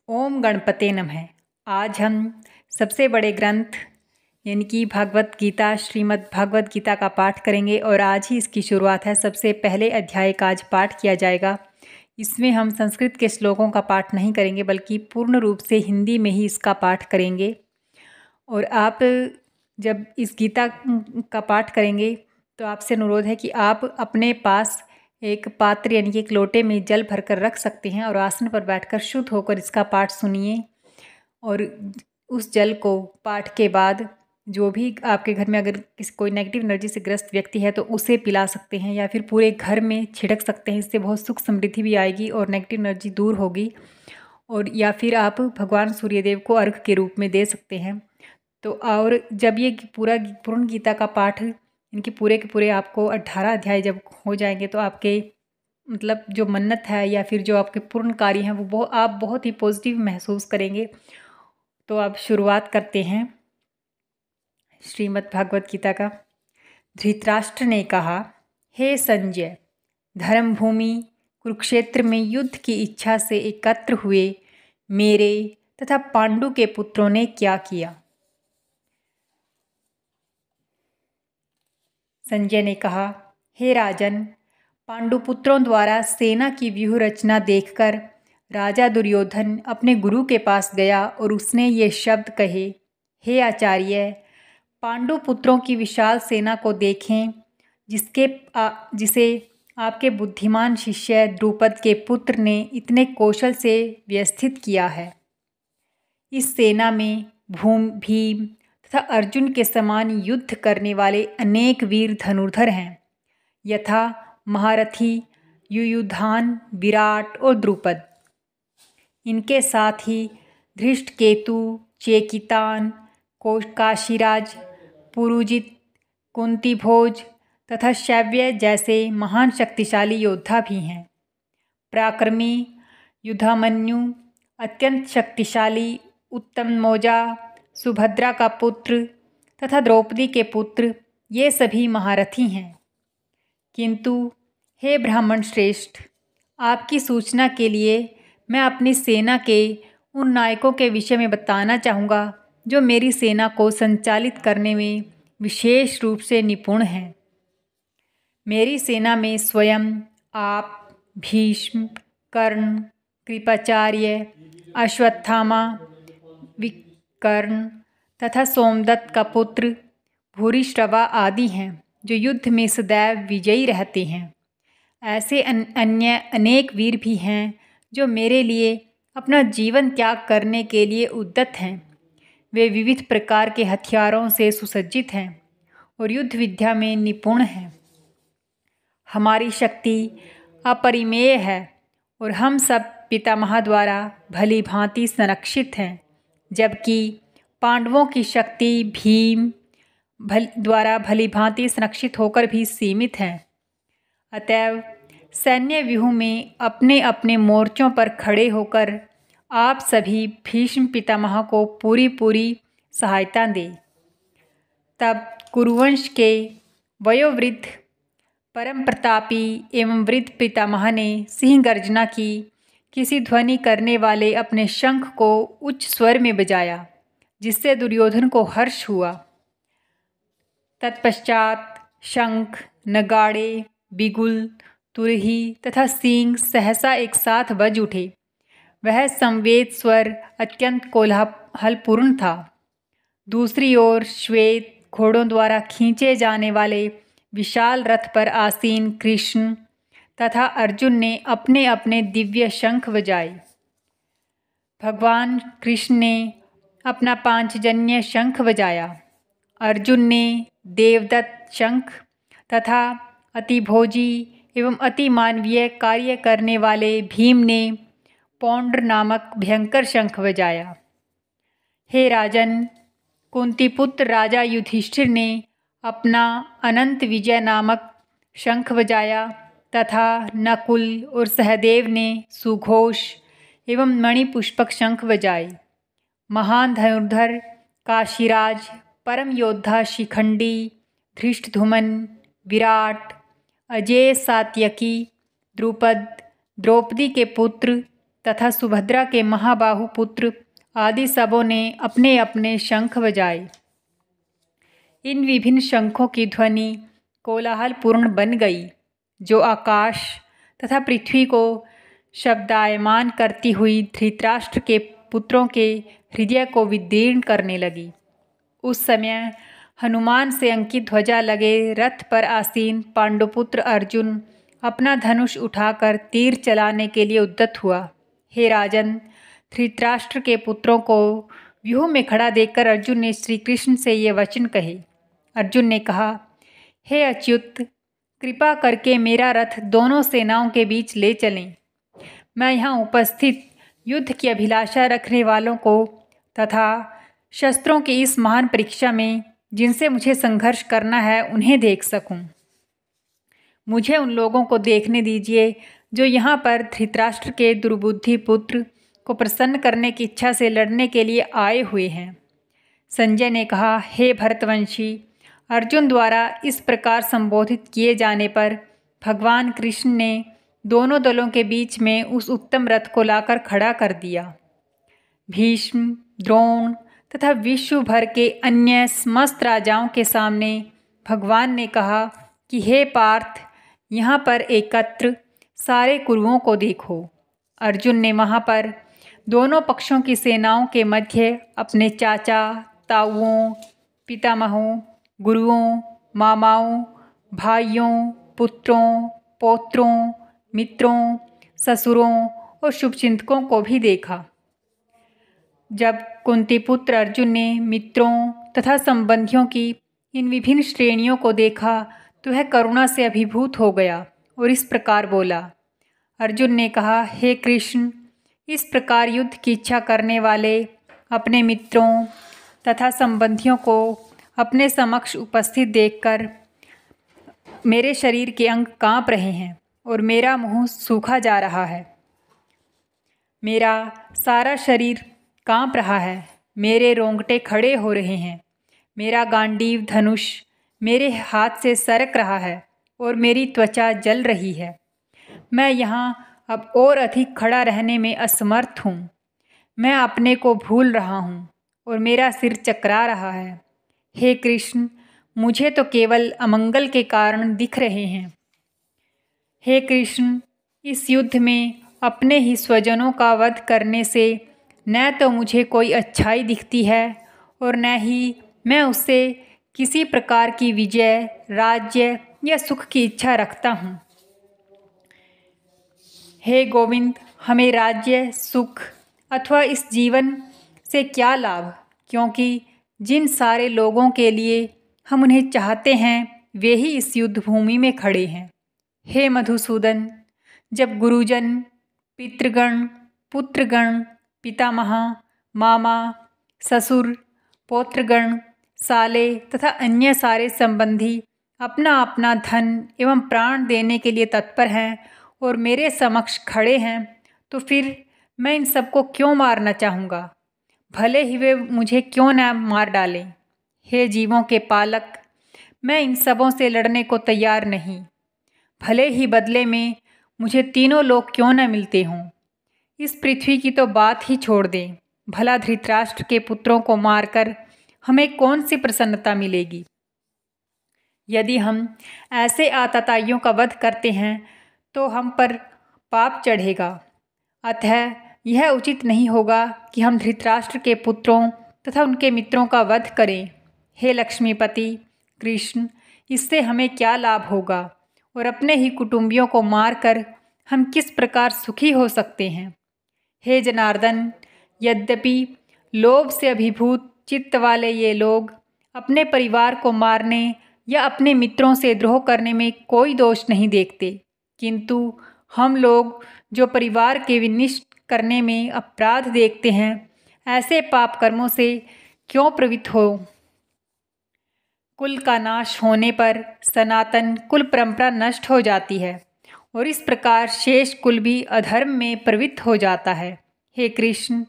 ओम गणपते नमः। आज हम सबसे बड़े ग्रंथ यानी कि भगवत गीता श्रीमद् भगवत गीता का पाठ करेंगे और आज ही इसकी शुरुआत है। सबसे पहले अध्याय का आज पाठ किया जाएगा। इसमें हम संस्कृत के श्लोकों का पाठ नहीं करेंगे बल्कि पूर्ण रूप से हिंदी में ही इसका पाठ करेंगे। और आप जब इस गीता का पाठ करेंगे तो आपसे अनुरोध है कि आप अपने पास एक पात्र यानी कि एक लोटे में जल भरकर रख सकते हैं और आसन पर बैठकर शुद्ध होकर इसका पाठ सुनिए। और उस जल को पाठ के बाद जो भी आपके घर में अगर किसी कोई नेगेटिव एनर्जी से ग्रस्त व्यक्ति है तो उसे पिला सकते हैं या फिर पूरे घर में छिड़क सकते हैं। इससे बहुत सुख समृद्धि भी आएगी और नेगेटिव एनर्जी दूर होगी। और या फिर आप भगवान सूर्यदेव को अर्घ के रूप में दे सकते हैं। तो और जब ये पूर्ण गीता का पाठ इनके पूरे के पूरे आपको 18 अध्याय जब हो जाएंगे तो आपके मतलब जो मन्नत है या फिर जो आपके पूर्ण कार्य हैं वो आप बहुत ही पॉजिटिव महसूस करेंगे। तो अब शुरुआत करते हैं श्रीमद् भागवत गीता का। धृतराष्ट्र ने कहा, हे संजय, धर्मभूमि कुरुक्षेत्र में युद्ध की इच्छा से एकत्र हुए मेरे तथा पांडु के पुत्रों ने क्या किया। संजय ने कहा, हे राजन, पांडुपुत्रों द्वारा सेना की व्यूह रचना देखकर राजा दुर्योधन अपने गुरु के पास गया और उसने ये शब्द कहे, हे आचार्य, पांडुपुत्रों की विशाल सेना को देखें जिसे आपके बुद्धिमान शिष्य द्रुपद के पुत्र ने इतने कौशल से व्यवस्थित किया है। इस सेना में भीम तथा अर्जुन के समान युद्ध करने वाले अनेक वीर धनुर्धर हैं, यथा महारथी युयुधान, विराट और द्रुपद। इनके साथ ही धृष्टकेतु, चेकितान, काशीराज, पुरुजित, कुंतीभोज तथा शैव्य जैसे महान शक्तिशाली योद्धा भी हैं। पराक्रमी युधामन्यु, अत्यंत शक्तिशाली उत्तमौजा, सुभद्रा का पुत्र तथा द्रौपदी के पुत्र, ये सभी महारथी हैं। किंतु हे ब्राह्मण श्रेष्ठ, आपकी सूचना के लिए मैं अपनी सेना के उन नायकों के विषय में बताना चाहूँगा जो मेरी सेना को संचालित करने में विशेष रूप से निपुण हैं। मेरी सेना में स्वयं आप, भीष्म, कर्ण, कृपाचार्य, अश्वत्थामा, विकर्ण तथा सोमदत्त का पुत्र भूरिश्रवा आदि हैं जो युद्ध में सदैव विजयी रहते हैं। ऐसे अन्य अनेक वीर भी हैं जो मेरे लिए अपना जीवन त्याग करने के लिए उद्यत हैं। वे विविध प्रकार के हथियारों से सुसज्जित हैं और युद्ध विद्या में निपुण हैं। हमारी शक्ति अपरिमेय है और हम सब पितामह द्वारा भली भांति संरक्षित हैं, जबकि पांडवों की शक्ति भीम द्वारा भली भांति संरक्षित होकर भी सीमित है। अतएव सैन्य व्यूह में अपने अपने मोर्चों पर खड़े होकर आप सभी भीष्म पितामह को पूरी सहायता दें। तब कुरुवंश के वयोवृद्ध परम प्रतापी एवं वृद्ध पितामह ने सिंह गर्जना की। किसी ध्वनि करने वाले अपने शंख को उच्च स्वर में बजाया, जिससे दुर्योधन को हर्ष हुआ। तत्पश्चात शंख, नगाड़े, बिगुल, तुरही तथा सींग सहसा एक साथ बज उठे। वह संवेद स्वर अत्यंत कोलाहलपूर्ण था। दूसरी ओर श्वेत घोड़ों द्वारा खींचे जाने वाले विशाल रथ पर आसीन कृष्ण तथा अर्जुन ने अपने अपने दिव्य शंख बजाए। भगवान कृष्ण ने अपना पांचजन्य शंख बजाया। अर्जुन ने देवदत्त शंख तथा अतिभोजी एवं अति मानवीय कार्य करने वाले भीम ने पौंड्र नामक भयंकर शंख बजाया। हे राजन, कुंतीपुत्र राजा युधिष्ठिर ने अपना अनंत विजय नामक शंख बजाया तथा नकुल और सहदेव ने सुघोष एवं मणिपुष्पक शंख बजाए। महान धनुर्धर काशीराज, परम योद्धा शिखंडी, धृष्टद्युम्न, विराट, अजेय सात्यकी, द्रुपद, द्रौपदी के पुत्र तथा सुभद्रा के महाबाहु पुत्र आदि सबों ने अपने अपने शंख बजाए। इन विभिन्न शंखों की ध्वनि कोलाहलपूर्ण बन गई, जो आकाश तथा पृथ्वी को शब्दायमान करती हुई धृतराष्ट्र के पुत्रों के हृदय को विदीर्ण करने लगी। उस समय हनुमान से अंकित ध्वजा लगे रथ पर आसीन पांडुपुत्र अर्जुन अपना धनुष उठाकर तीर चलाने के लिए उद्यत हुआ। हे राजन, धृतराष्ट्र के पुत्रों को व्यूह में खड़ा देखकर अर्जुन ने श्री कृष्ण से ये वचन कहे। अर्जुन ने कहा, हे अच्युत, कृपा करके मेरा रथ दोनों सेनाओं के बीच ले चलें। मैं यहाँ उपस्थित युद्ध की अभिलाषा रखने वालों को तथा शस्त्रों की इस महान परीक्षा में जिनसे मुझे संघर्ष करना है उन्हें देख सकूं। मुझे उन लोगों को देखने दीजिए जो यहाँ पर धृतराष्ट्र के दुर्बुद्धि पुत्र को प्रसन्न करने की इच्छा से लड़ने के लिए आए हुए हैं। संजय ने कहा, हे भरतवंशी, अर्जुन द्वारा इस प्रकार संबोधित किए जाने पर भगवान कृष्ण ने दोनों दलों के बीच में उस उत्तम रथ को लाकर खड़ा कर दिया। भीष्म, द्रोण तथा विश्व भर के अन्य समस्त राजाओं के सामने भगवान ने कहा कि हे पार्थ, यहाँ पर एकत्र सारे कुरुओं को देखो। अर्जुन ने वहाँ पर दोनों पक्षों की सेनाओं के मध्य अपने चाचा, ताऊओं, पितामहों, गुरुओं, मामाओं, भाइयों, पुत्रों, पौत्रों, मित्रों, ससुरों और शुभचिंतकों को भी देखा। जब कुंती पुत्र अर्जुन ने मित्रों तथा संबंधियों की इन विभिन्न श्रेणियों को देखा तो वह करुणा से अभिभूत हो गया और इस प्रकार बोला। अर्जुन ने कहा, हे कृष्ण, इस प्रकार युद्ध की इच्छा करने वाले अपने मित्रों तथा संबंधियों को अपने समक्ष उपस्थित देखकर मेरे शरीर के अंग काँप रहे हैं और मेरा मुंह सूखा जा रहा है। मेरा सारा शरीर काँप रहा है, मेरे रोंगटे खड़े हो रहे हैं, मेरा गांडीव धनुष मेरे हाथ से सरक रहा है और मेरी त्वचा जल रही है। मैं यहाँ अब और अधिक खड़ा रहने में असमर्थ हूँ। मैं अपने को भूल रहा हूँ और मेरा सिर चकरा रहा है। हे कृष्ण, मुझे तो केवल अमंगल के कारण दिख रहे हैं। हे कृष्ण, इस युद्ध में अपने ही स्वजनों का वध करने से न तो मुझे कोई अच्छाई दिखती है और न ही मैं उससे किसी प्रकार की विजय, राज्य या सुख की इच्छा रखता हूँ। हे गोविंद, हमें राज्य, सुख अथवा इस जीवन से क्या लाभ, क्योंकि जिन सारे लोगों के लिए हम उन्हें चाहते हैं वे ही इस युद्ध भूमि में खड़े हैं। हे मधुसूदन, जब गुरुजन, पितृगण, पुत्रगण, पितामह, मामा, ससुर, पौत्रगण, साले तथा अन्य सारे संबंधी अपना अपना धन एवं प्राण देने के लिए तत्पर हैं और मेरे समक्ष खड़े हैं, तो फिर मैं इन सबको क्यों मारना चाहूँगा, भले ही वे मुझे क्यों न मार डालें। हे जीवों के पालक, मैं इन सबों से लड़ने को तैयार नहीं, भले ही बदले में मुझे तीनों लोग क्यों न मिलते हों। इस पृथ्वी की तो बात ही छोड़ दें, भला धृतराष्ट्र के पुत्रों को मारकर हमें कौन सी प्रसन्नता मिलेगी। यदि हम ऐसे आतताइयों का वध करते हैं तो हम पर पाप चढ़ेगा। अतः यह उचित नहीं होगा कि हम धृतराष्ट्र के पुत्रों तथा उनके मित्रों का वध करें। हे लक्ष्मीपति कृष्ण, इससे हमें क्या लाभ होगा और अपने ही कुटुंबियों को मारकर हम किस प्रकार सुखी हो सकते हैं। हे जनार्दन, यद्यपि लोभ से अभिभूत चित्त वाले ये लोग अपने परिवार को मारने या अपने मित्रों से द्रोह करने में कोई दोष नहीं देखते, किंतु हम लोग जो परिवार के विनिष्ट करने में अपराध देखते हैं, ऐसे पाप कर्मों से क्यों प्रवृत्त हो। कुल का नाश होने पर सनातन कुल परंपरा नष्ट हो जाती है और इस प्रकार शेष कुल भी अधर्म में प्रवृत्त हो जाता है। हे कृष्ण,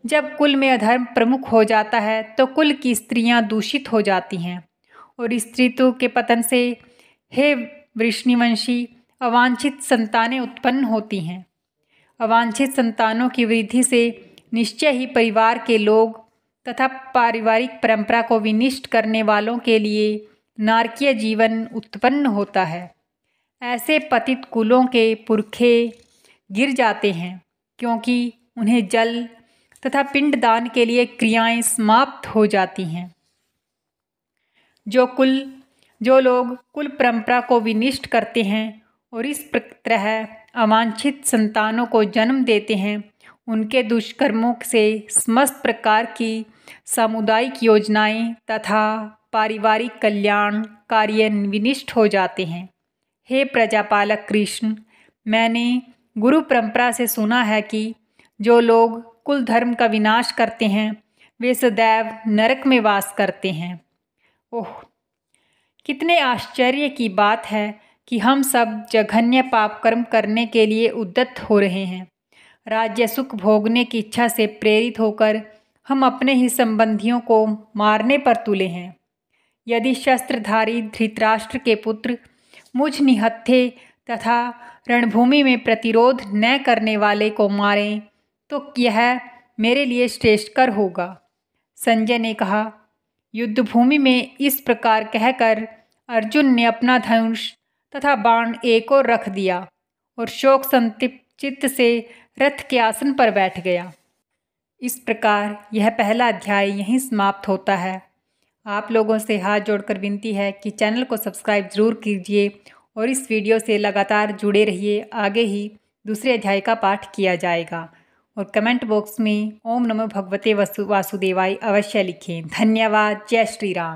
जब कुल में अधर्म प्रमुख हो जाता है तो कुल की स्त्रियां दूषित हो जाती हैं और स्त्रीत्व के पतन से हे वृष्णिवंशी अवांछित संतानें उत्पन्न होती हैं। अवांछित संतानों की वृद्धि से निश्चय ही परिवार के लोग तथा पारिवारिक परंपरा को विनिष्ट करने वालों के लिए नारकीय जीवन उत्पन्न होता है। ऐसे पतित कुलों के पुरखे गिर जाते हैं, क्योंकि उन्हें जल तथा पिंडदान के लिए क्रियाएं समाप्त हो जाती हैं। जो लोग कुल परंपरा को विनिष्ट करते हैं और इस तरह अवांछित संतानों को जन्म देते हैं, उनके दुष्कर्मों से समस्त प्रकार की सामुदायिक योजनाएं तथा पारिवारिक कल्याण कार्य विनिष्ट हो जाते हैं। हे प्रजापालक कृष्ण, मैंने गुरु परंपरा से सुना है कि जो लोग कुल धर्म का विनाश करते हैं वे सदैव नरक में वास करते हैं। ओह, कितने आश्चर्य की बात है कि हम सब जघन्य पाप कर्म करने के लिए उद्यत हो रहे हैं। राज्य सुख भोगने की इच्छा से प्रेरित होकर हम अपने ही संबंधियों को मारने पर तुले हैं। यदि शस्त्रधारी धृतराष्ट्र के पुत्र मुझ निहत्थे तथा रणभूमि में प्रतिरोध न करने वाले को मारें तो यह मेरे लिए श्रेष्ठकर होगा। संजय ने कहा। युद्धभूमि में इस प्रकार कहकर अर्जुन ने अपना धनुष तथा बाण एक ओर रख दिया और शोक संतप्त चित्त से रथ के आसन पर बैठ गया। इस प्रकार यह पहला अध्याय यहीं समाप्त होता है। आप लोगों से हाथ जोड़कर विनती है कि चैनल को सब्सक्राइब ज़रूर कीजिए और इस वीडियो से लगातार जुड़े रहिए। आगे ही दूसरे अध्याय का पाठ किया जाएगा और कमेंट बॉक्स में ओम नमो भगवते वासुदेवाय अवश्य लिखें। धन्यवाद। जय श्री राम।